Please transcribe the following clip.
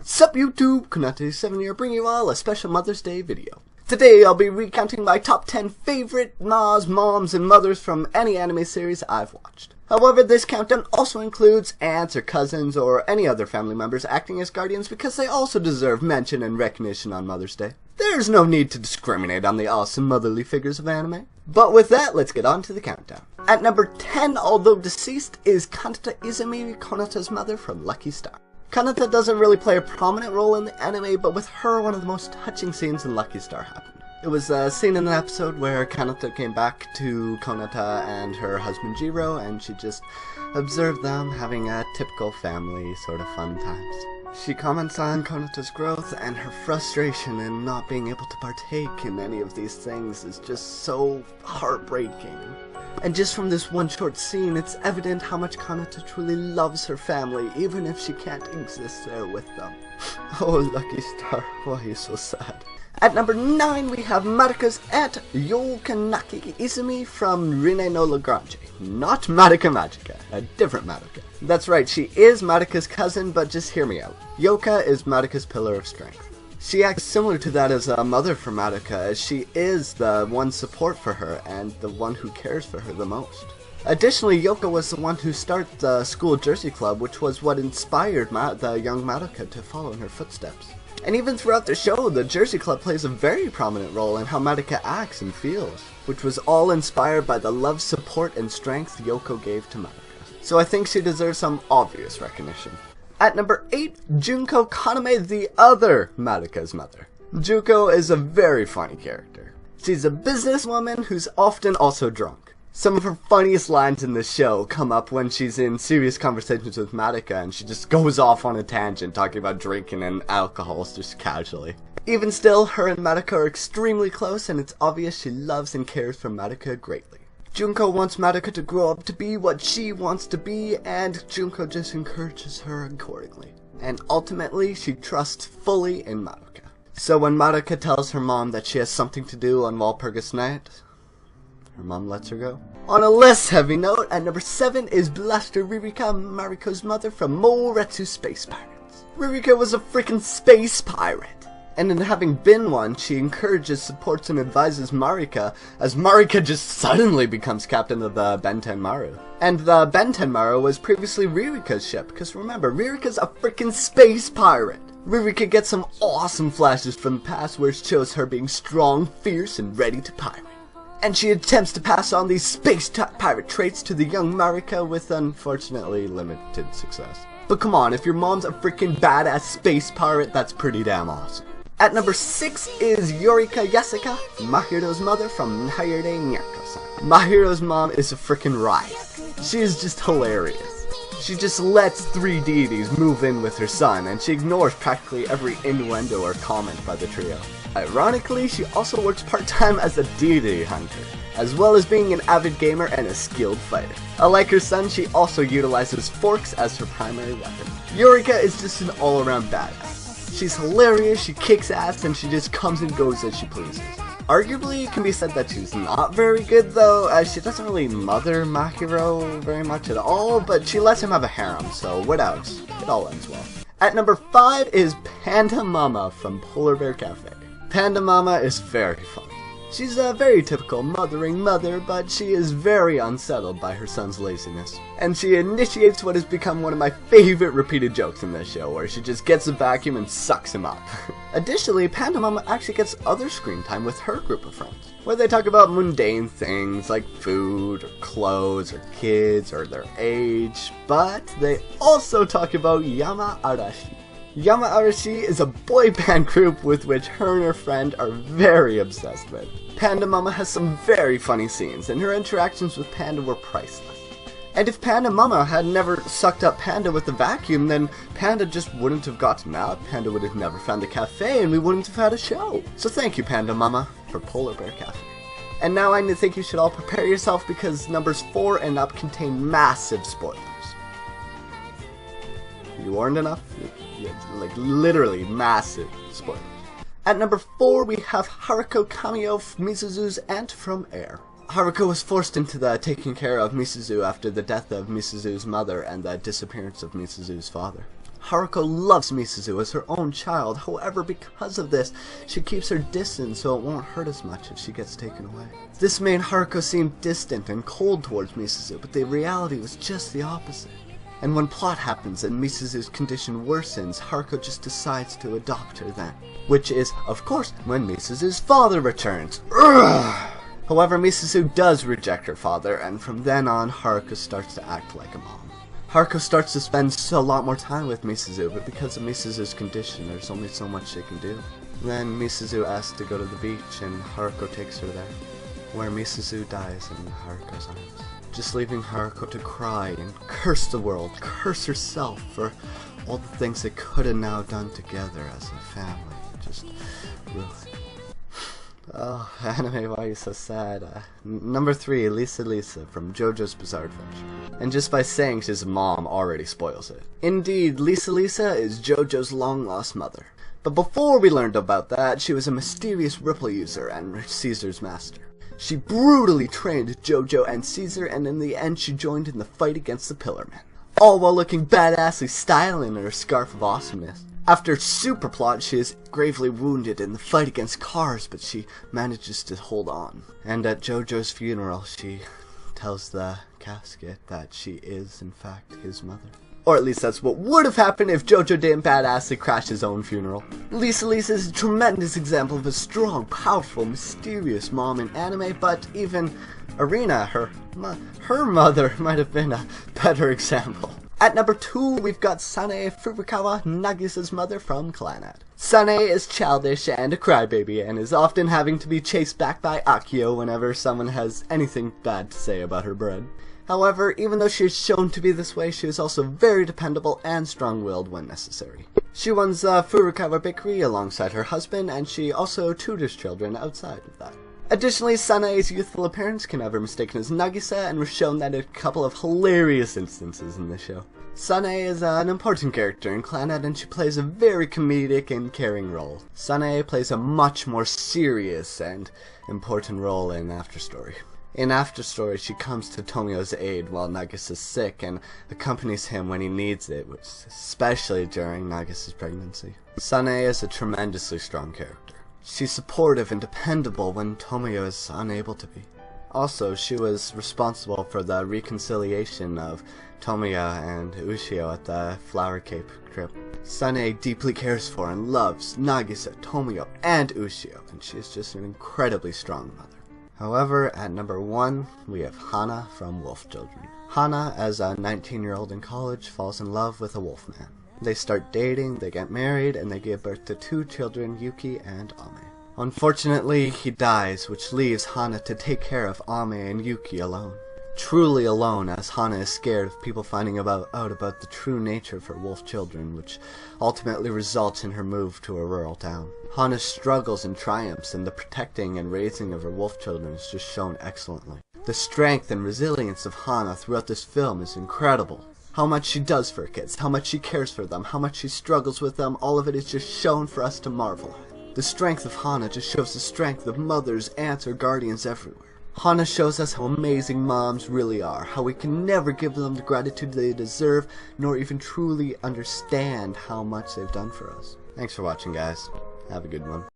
Sup YouTube, Kanate7 here, bringing you all a special Mother's Day video. Today I'll be recounting my top 10 favorite moms, and mothers from any anime series I've watched. However, this countdown also includes aunts or cousins or any other family members acting as guardians because they also deserve mention and recognition on Mother's Day. There's no need to discriminate on the awesome motherly figures of anime. But with that, let's get on to the countdown. At number 10, although deceased, is Kanata Izumi, Konata's mother from Lucky Star. Kanata doesn't really play a prominent role in the anime, but with her, one of the most touching scenes in Lucky Star happened. It was a scene in an episode where Kanata came back to Konata and her husband Jiro, and she just observed them having a typical family sort of fun times. She comments on Konata's growth, and her frustration in not being able to partake in any of these things is just so heartbreaking. And just from this one short scene, it's evident how much Kanata truly loves her family, even if she can't exist there with them. Oh, Lucky Star, why are you so sad? At number 9, we have Marika's aunt, Yokanaki Izumi from Rin no Lagrange. Not Madoka Magica, a different Madoka. That's right, she is Madoka's cousin, but just hear me out. Yoka is Madoka's pillar of strength. She acts similar to that as a mother for Madoka, as she is the one support for her and the one who cares for her the most. Additionally, Yoka was the one who started the school jersey club, which was what inspired the young Madoka to follow in her footsteps. And even throughout the show, the jersey club plays a very prominent role in how Madoka acts and feels, which was all inspired by the love, support, and strength Yoko gave to Madoka. So I think she deserves some obvious recognition. At number 8, Junko Kaname, the other Madoka's mother. Junko is a very funny character. She's a businesswoman who's often also drunk. Some of her funniest lines in the show come up when she's in serious conversations with Madoka and she just goes off on a tangent talking about drinking and alcohol just casually. Even still, her and Madoka are extremely close, and it's obvious she loves and cares for Madoka greatly. Junko wants Madoka to grow up to be what she wants to be, and Junko just encourages her accordingly. And ultimately, she trusts fully in Madoka. So when Madoka tells her mom that she has something to do on Walpurgis night, her mom lets her go. On a less heavy note, at number 7 is Blaster Rika, Mariko's mother from Moretsu Space Pirates. Rika was a freaking space pirate. And in having been one, she encourages, supports, and advises Marika, as Marika just suddenly becomes captain of the Benten Maru. And the Benten Maru was previously Ririka's ship, because remember, Ririka's a freaking space pirate. Rika gets some awesome flashes from the past where it shows her being strong, fierce, and ready to pirate. And she attempts to pass on these space-type pirate traits to the young Marika with unfortunately limited success. But come on, if your mom's a freaking badass space pirate, that's pretty damn awesome. At number 6 is Yurika Yasuka, Mahiro's mother from Nahire Nyako-san. Mahiro's mom is a freaking riot. She is just hilarious. She just lets 3 deities move in with her son, and she ignores practically every innuendo or comment by the trio. Ironically, she also works part-time as a deity hunter, as well as being an avid gamer and a skilled fighter. Unlike her son, she also utilizes forks as her primary weapon. Yurika is just an all-around badass. She's hilarious, she kicks ass, and she just comes and goes as she pleases. Arguably, it can be said that she's not very good though, as she doesn't really mother Mahiro very much at all, but she lets him have a harem, so what else? It all ends well. At number 5 is Panda Mama from Polar Bear Cafe. Panda Mama is very funny. She's a very typical mothering mother, but she is very unsettled by her son's laziness. And she initiates what has become one of my favorite repeated jokes in this show, where she just gets a vacuum and sucks him up. Additionally, Panda Mama actually gets other screen time with her group of friends, where they talk about mundane things like food, or clothes, or kids, or their age, but they also talk about Yama Arashi. Yama Arashi is a boy band group with which her and her friend are very obsessed with. Panda Mama has some very funny scenes, and her interactions with Panda were priceless. And if Panda Mama had never sucked up Panda with a vacuum, then Panda just wouldn't have gotten out, Panda would have never found a cafe, and we wouldn't have had a show. So thank you, Panda Mama, for Polar Bear Cafe. And now I think you should all prepare yourself, because numbers 4 and up contain massive spoilers. You warned enough? Like literally massive spoilers. At number 4 we have Haruko Kamio, Misuzu's aunt from Air. Haruko was forced into the taking care of Misuzu after the death of Misuzu's mother and the disappearance of Misuzu's father. Haruko loves Misuzu as her own child, however because of this, she keeps her distance so it won't hurt as much if she gets taken away. This made Haruko seem distant and cold towards Misuzu, but the reality was just the opposite. And when plot happens and Misuzu's condition worsens, Haruko just decides to adopt her then. Which is, of course, when Misuzu's father returns. Ugh! However, Misuzu does reject her father, and from then on, Haruko starts to act like a mom. Haruko starts to spend a lot more time with Misuzu, but because of Misuzu's condition, there's only so much she can do. Then Misuzu asks to go to the beach, and Haruko takes her there, where Misuzu dies in Haruko's arms. Just leaving Haruko to cry and curse the world, curse herself for all the things they could have now done together as a family. Just really... Oh, anime, why are you so sad? Number 3, Lisa from JoJo's Bizarre Adventure. And just by saying she's a mom already spoils it. Indeed, Lisa is JoJo's long-lost mother. But before we learned about that, she was a mysterious Ripple user and Caesar's master. She brutally trained JoJo and Caesar, and in the end she joined in the fight against the Pillarmen. All while looking badassly styling in her scarf of awesomeness. After Superplot, she is gravely wounded in the fight against Cars, but she manages to hold on. And at JoJo's funeral, she tells the casket that she is, in fact, his mother. Or at least that's what would have happened if JoJo didn't badassly crash his own funeral. Lisa is a tremendous example of a strong, powerful, mysterious mom in anime, but even Arena, her mother, might have been a better example. At number 2, we've got Sanae Furukawa, Nagisa's mother from Clannad. Sanae is childish and a crybaby, and is often having to be chased back by Akio whenever someone has anything bad to say about her bread. However, even though she is shown to be this way, she is also very dependable and strong-willed when necessary. She runs Furukawa Bakery alongside her husband, and she also tutors children outside of that. Additionally, Sanae's youthful appearance can never be mistaken as Nagisa, and was shown that in a couple of hilarious instances in the show. Sanae is an important character in Clannad, and she plays a very comedic and caring role. Sanae plays a much more serious and important role in After Story. In After Story, she comes to Tomio's aid while Nagisa's sick and accompanies him when he needs it, especially during Nagisa's pregnancy. Sanae is a tremendously strong character. She's supportive and dependable when Tomio is unable to be. Also, she was responsible for the reconciliation of Tomoya and Ushio at the Flower Cape trip. Sanae deeply cares for and loves Nagisa, Tomio, and Ushio, and she is just an incredibly strong mother. However, at number 1, we have Hana from Wolf Children. Hana, as a 19-year-old in college, falls in love with a wolfman. They start dating, they get married, and they give birth to 2 children, Yuki and Ame. Unfortunately, he dies, which leaves Hana to take care of Ame and Yuki alone. Truly alone, as Hana is scared of people finding out about the true nature of her wolf children, which ultimately results in her move to a rural town. Hana's struggles and triumphs in the protecting and raising of her wolf children is just shown excellently. The strength and resilience of Hana throughout this film is incredible. How much she does for her kids, how much she cares for them, how much she struggles with them, all of it is just shown for us to marvel at. The strength of Hana just shows the strength of mothers, aunts, or guardians everywhere. Hana shows us how amazing moms really are, how we can never give them the gratitude they deserve, nor even truly understand how much they've done for us. Thanks for watching, guys. Have a good one.